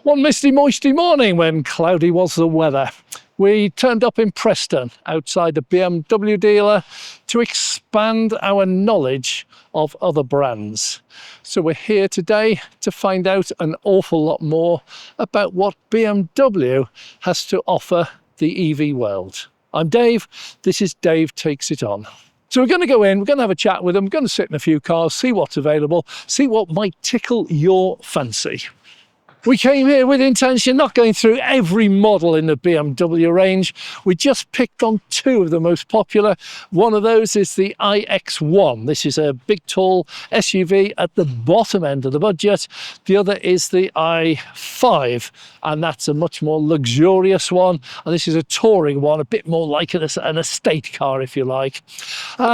One misty, moisty morning when cloudy was the weather, we turned up in Preston outside the BMW dealer to expand our knowledge of other brands. So we're here today to find out an awful lot more about what BMW has to offer the EV world. I'm Dave, this is Dave Takes It On. So we're going to go in, we're going to have a chat with them, we're going to sit in a few cars, see what's available, see what might tickle your fancy. We came here with intention, not going through every model in the BMW range. We just picked on two of the most popular. One of those is the iX1. This is a big, tall SUV at the bottom end of the budget. The other is the i5, and that's a much more luxurious one. And this is a touring one, a bit more like an estate car, if you like.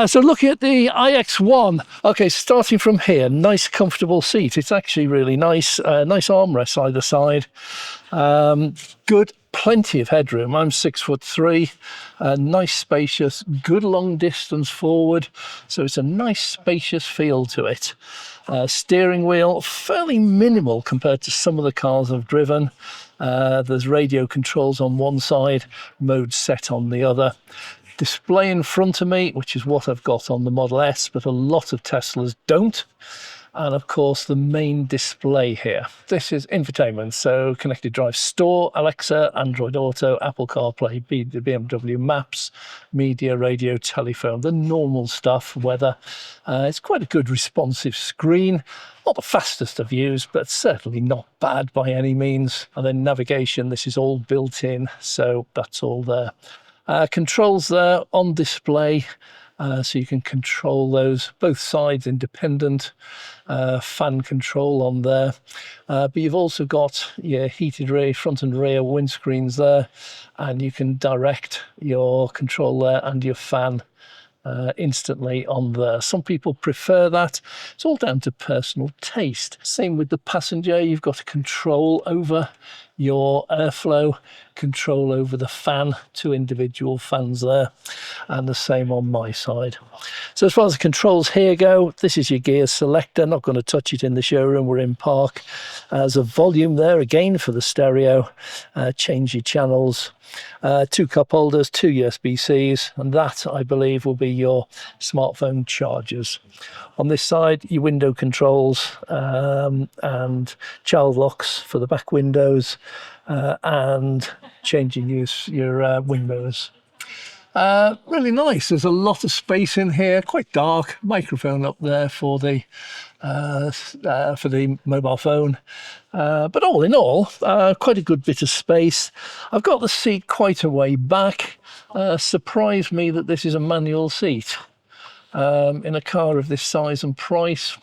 So looking at the iX1, okay, starting from here, nice, comfortable seat. It's actually really nice, nice armrest either side. Good, plenty of headroom. I'm 6'3", nice, spacious, good long distance forward. So it's a nice, spacious feel to it. Steering wheel, fairly minimal compared to some of the cars I've driven. There's radio controls on one side, mode set on the other. Display in front of me, which is what I've got on the Model S, but a lot of Teslas don't. And of course, the main display here. This is infotainment, so connected drive store, Alexa, Android Auto, Apple CarPlay, the BMW Maps, media, radio, telephone, the normal stuff, weather. It's quite a good responsive screen. Not the fastest I've used, but certainly not bad by any means. And then navigation, this is all built in, so that's all there. Controls there on display. So you can control those both sides independent, fan control on there, but you've also got your heated rear, front and rear windscreens there, and you can direct your control there and your fan instantly on there. Some people prefer that. It's all down to personal taste. Same with the passenger, you've got control over your airflow, control over the fan, two individual fans there, and the same on my side. So as far as the controls here go, this is your gear selector. Not going to touch it in the showroom, we're in park. There's a volume there again for the stereo, change your channels, two cup holders, two USB-Cs, and that I believe will be your smartphone chargers. On this side, your window controls and child locks for the back windows, and changing your wing mirrors. Really nice. There's a lot of space in here, quite dark. Microphone up there for the mobile phone. But all in all, quite a good bit of space. I've got the seat quite a way back. Surprised me that this is a manual seat. In a car of this size and price,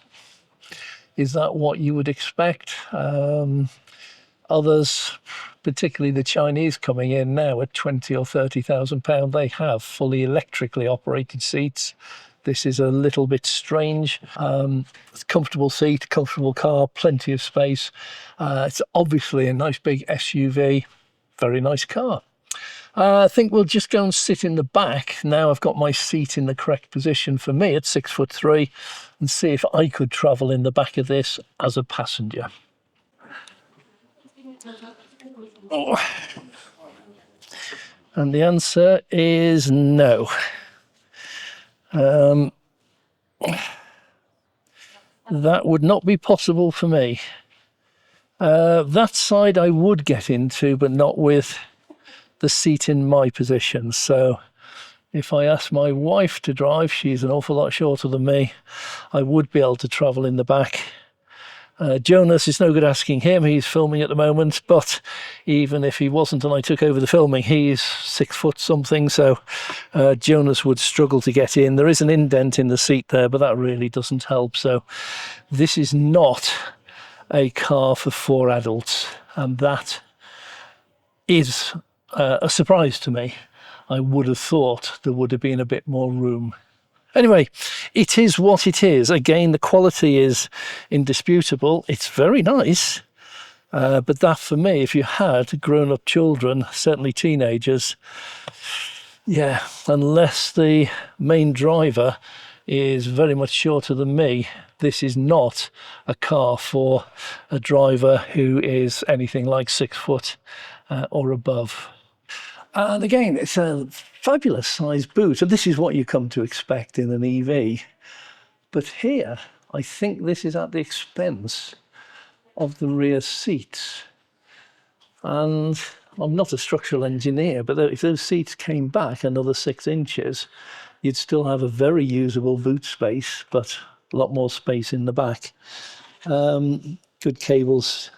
is that what you would expect? Others, particularly the Chinese coming in now at £20,000 or £30,000, they have fully electrically operated seats. This is a little bit strange. It's a comfortable seat, comfortable car, plenty of space. It's obviously a nice big SUV, very nice car. I think we'll just go and sit in the back. Now I've got my seat in the correct position for me at 6'3", and see if I could travel in the back of this as a passenger. Oh. And the answer is no. That would not be possible for me. That side I would get into, but not with the seat in my position. So if I asked my wife to drive, she's an awful lot shorter than me, I would be able to travel in the back. Jonas, it's no good asking him, he's filming at the moment, but even if he wasn't and I took over the filming, he's 6 foot something, so Jonas would struggle to get in. There is an indent in the seat there, but that really doesn't help. So this is not a car for 4 adults, and that is a surprise to me. I would have thought there would have been a bit more room. Anyway, it is what it is. Again, the quality is indisputable. It's very nice. But that, for me, if you had grown-up children, certainly teenagers, yeah, unless the main driver is very much shorter than me, this is not a car for a driver who is anything like 6 foot or above. And again, it's a fabulous sized boot, and this is what you come to expect in an EV. But here, I think this is at the expense of the rear seats. And I'm not a structural engineer, but if those seats came back another 6 inches, you'd still have a very usable boot space, but a lot more space in the back. Good cables,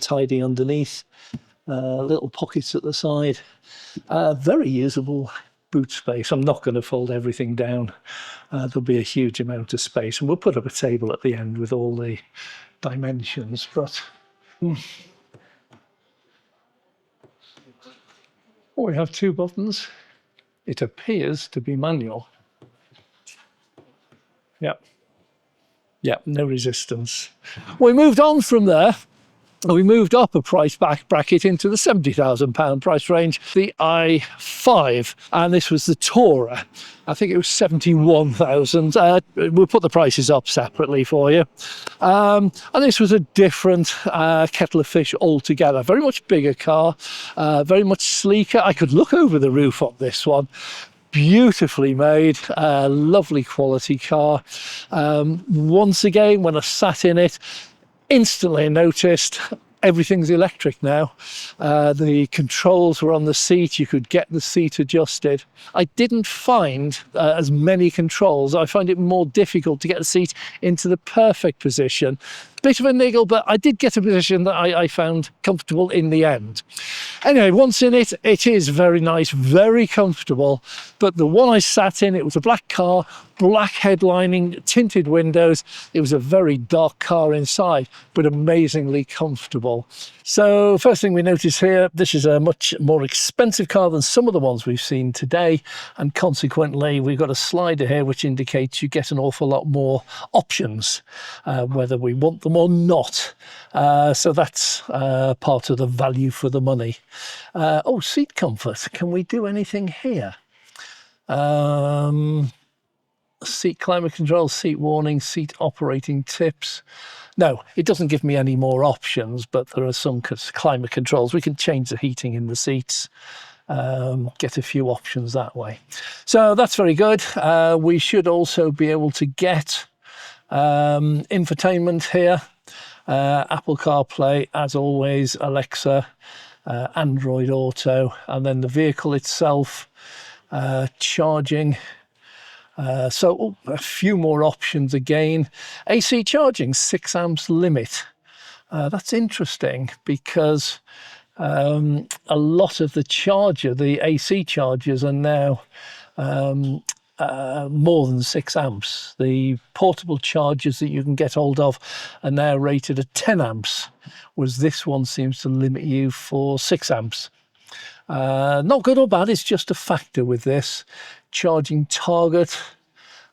tidy underneath, little pockets at the side. Very usable boot space. I'm not going to fold everything down. There'll be a huge amount of space, and we'll put up a table at the end with all the dimensions. But we have 2 buttons. It appears to be manual. Yep, no resistance. We moved on from there. We moved up a price bracket into the £70,000 price range, the i5, and this was the Tourer. I think it was 71,000. We'll put the prices up separately for you. And this was a different kettle of fish altogether. Very much bigger car, very much sleeker. I could look over the roof on this one. Beautifully made, lovely quality car. Once again, when I sat in it, instantly noticed everything's electric now. The controls were on the seat. You could get the seat adjusted. I didn't find as many controls. I find it more difficult to get the seat into the perfect position. Bit of a niggle, but I did get a position that I found comfortable in the end. Anyway, once in it, it is very nice, very comfortable. But the one I sat in, it was a black car, black headlining, tinted windows. It was a very dark car inside, but amazingly comfortable. So first thing we notice here, this is a much more expensive car than some of the ones we've seen today. And consequently, we've got a slider here, which indicates you get an awful lot more options, whether we want them or not. So that's part of the value for the money. Oh, seat comfort. Can we do anything here? Seat climate control, seat warning, seat operating tips. No, it doesn't give me any more options, but there are some climate controls. We can change the heating in the seats, get a few options that way. So that's very good. We should also be able to get infotainment here, Apple CarPlay, as always, Alexa, Android Auto, and then the vehicle itself, charging. So a few more options again. AC charging, 6 amps limit. That's interesting because a lot of the charger, the AC chargers, are now more than 6 amps. The portable chargers that you can get hold of are now rated at 10 amps, whereas this one seems to limit you for 6 amps. Not good or bad, it's just a factor with this. Charging target.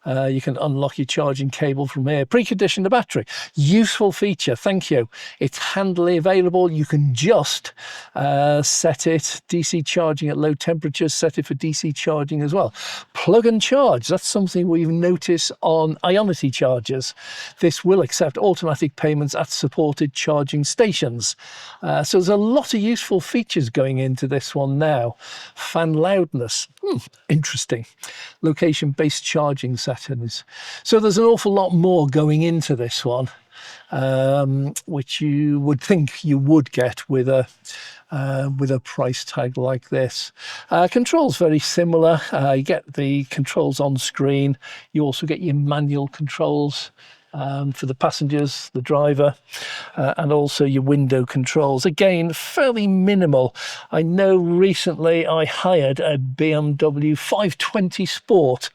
You can unlock your charging cable from here. Precondition the battery. Useful feature, thank you. It's handily available. You can just set it DC charging at low temperatures, set it for DC charging as well. Plug and charge. That's something we've noticed on Ionity chargers. This will accept automatic payments at supported charging stations. So there's a lot of useful features going into this one now. Fan loudness. Interesting. Location-based charging settings. So there's an awful lot more going into this one, which you would think you would get with a price tag like this. Controls very similar. You get the controls on screen. You also get your manual controls for the passengers, the driver, and also your window controls. Again, fairly minimal. I know recently I hired a BMW 520 Sport,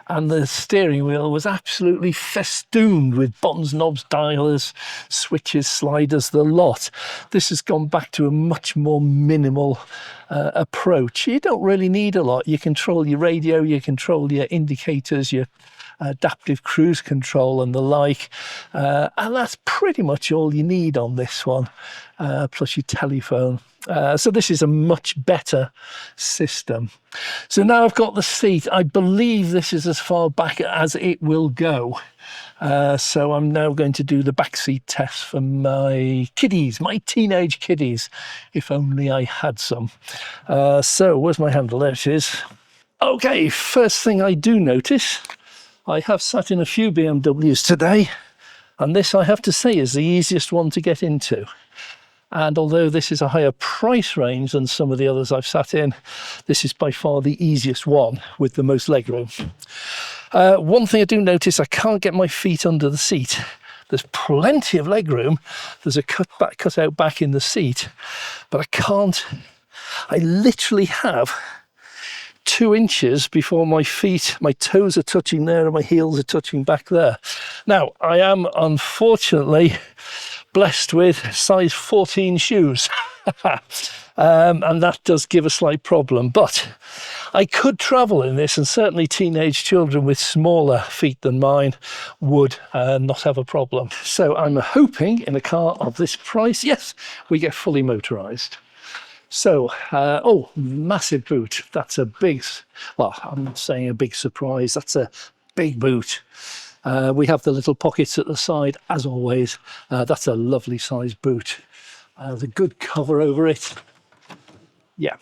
and the steering wheel was absolutely festooned with buttons, knobs, dialers, switches, sliders, the lot. This has gone back to a much more minimal approach. You don't really need a lot. You control your radio, you control your indicators, your adaptive cruise control and the like, and that's pretty much all you need on this one, plus your telephone So this is a much better system. So now I've got the seat. I believe this is as far back as it will go. So I'm now going to do the backseat test for my kiddies, my teenage kiddies, if only I had some. So where's my handle? There it is. Okay, first thing I do notice, I have sat in a few BMWs today, and this I have to say is the easiest one to get into. And although this is a higher price range than some of the others I've sat in, this is by far the easiest one with the most legroom. One thing I do notice, I can't get my feet under the seat. There's plenty of legroom. There's a cutout back in the seat, but I can't. I literally have 2 inches before my feet, my toes are touching there and my heels are touching back there. Now, I am unfortunately blessed with size 14 shoes. And that does give a slight problem, but I could travel in this, and certainly teenage children with smaller feet than mine would not have a problem. So I'm hoping in a car of this price, yes, we get fully motorized. So, oh, massive boot. That's a big, well, I'm not saying a big surprise. That's a big boot. We have the little pockets at the side, as always. That's a lovely size boot. There's a good cover over it. Yeah,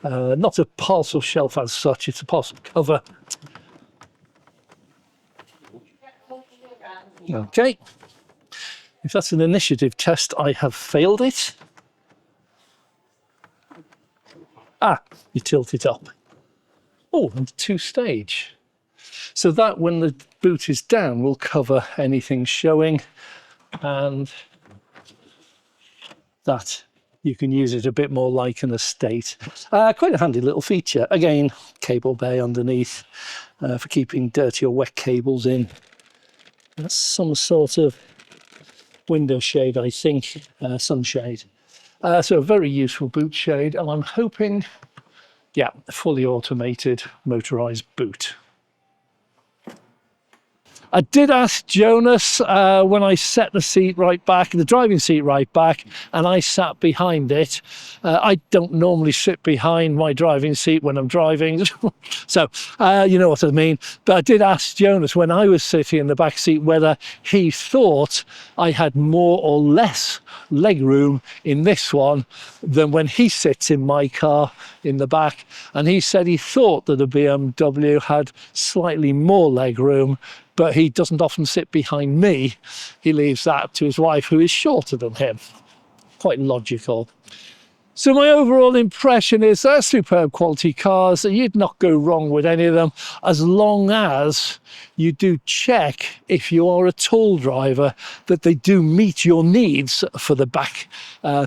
not a parcel shelf as such, it's a parcel cover. Okay, if that's an initiative test, I have failed it. Ah, you tilt it up. Oh, and 2-stage. So that, when the boot is down, will cover anything showing, and that you can use it a bit more like an estate. Quite a handy little feature. Again, cable bay underneath for keeping dirty or wet cables in. That's some sort of window shade, I think, sunshade. So a very useful boot shade, and I'm hoping, yeah, a fully automated motorized boot. I did ask Jonas when I set the seat right back, the driving seat right back, and I sat behind it. I don't normally sit behind my driving seat when I'm driving, so you know what I mean. But I did ask Jonas when I was sitting in the back seat whether he thought I had more or less leg room in this one than when he sits in my car in the back, and he said he thought that a BMW had slightly more leg room, but he doesn't often sit behind me. He leaves that to his wife, who is shorter than him. Quite logical. So my overall impression is they're superb quality cars. You'd not go wrong with any of them, as long as you do check, if you are a tall driver, that they do meet your needs for the back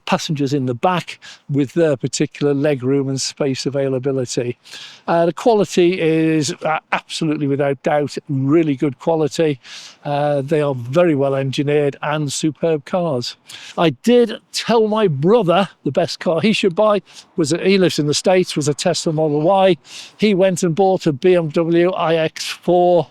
passengers in the back with their particular legroom and space availability. The quality is absolutely, without doubt, really good quality. They are very well engineered and superb cars. I did tell my brother the best car he should buy was, he lives in the States, was a Tesla Model Y. He went and bought a BMW iX4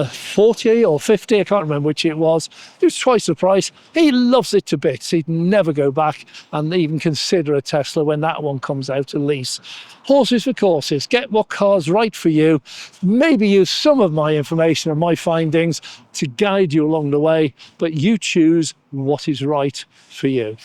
40 or 50, I can't remember which it was. It was twice the price. He loves it to bits. He'd never go back and even consider a Tesla when that one comes out to lease. Horses for courses. Get what car's right for you. Maybe use some of my information and my findings to guide you along the way, but you choose what is right for you.